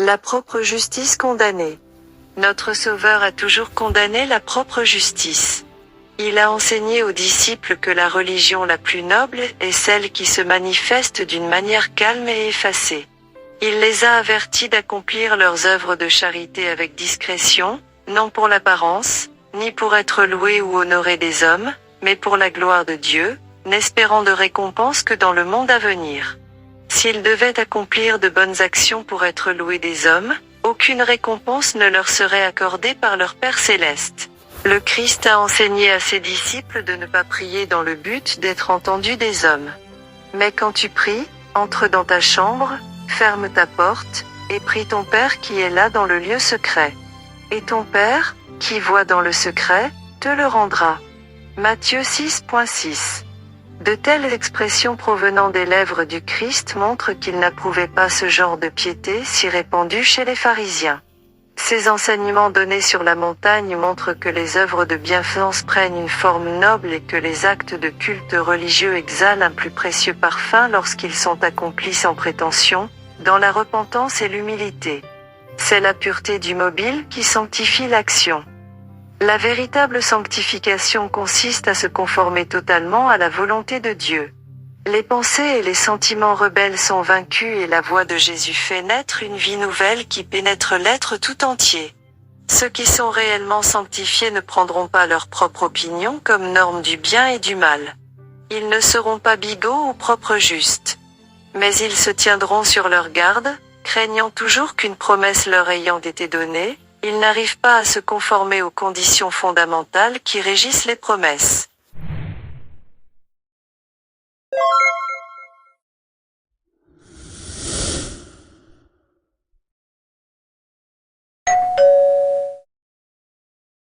La propre justice condamnée. Notre Sauveur a toujours condamné la propre justice. Il a enseigné aux disciples que la religion la plus noble est celle qui se manifeste d'une manière calme et effacée. Il les a avertis d'accomplir leurs œuvres de charité avec discrétion, non pour l'apparence, ni pour être loués ou honorés des hommes, mais pour la gloire de Dieu, n'espérant de récompense que dans le monde à venir. S'ils devaient accomplir de bonnes actions pour être loués des hommes, aucune récompense ne leur serait accordée par leur Père céleste. Le Christ a enseigné à ses disciples de ne pas prier dans le but d'être entendu des hommes. Mais quand tu pries, entre dans ta chambre, ferme ta porte, et prie ton Père qui est là dans le lieu secret. Et ton Père, qui voit dans le secret, te le rendra. Matthieu 6.6. De telles expressions provenant des lèvres du Christ montrent qu'il n'approuvait pas ce genre de piété si répandu chez les pharisiens. Ces enseignements donnés sur la montagne montrent que les œuvres de bienfaisance prennent une forme noble et que les actes de culte religieux exhalent un plus précieux parfum lorsqu'ils sont accomplis sans prétention, dans la repentance et l'humilité. C'est la pureté du mobile qui sanctifie l'action. La véritable sanctification consiste à se conformer totalement à la volonté de Dieu. Les pensées et les sentiments rebelles sont vaincus et la voix de Jésus fait naître une vie nouvelle qui pénètre l'être tout entier. Ceux qui sont réellement sanctifiés ne prendront pas leur propre opinion comme norme du bien et du mal. Ils ne seront pas bigots ou propres justes. Mais ils se tiendront sur leur garde, craignant toujours qu'une promesse leur ayant été donnée, ils n'arrivent pas à se conformer aux conditions fondamentales qui régissent les promesses.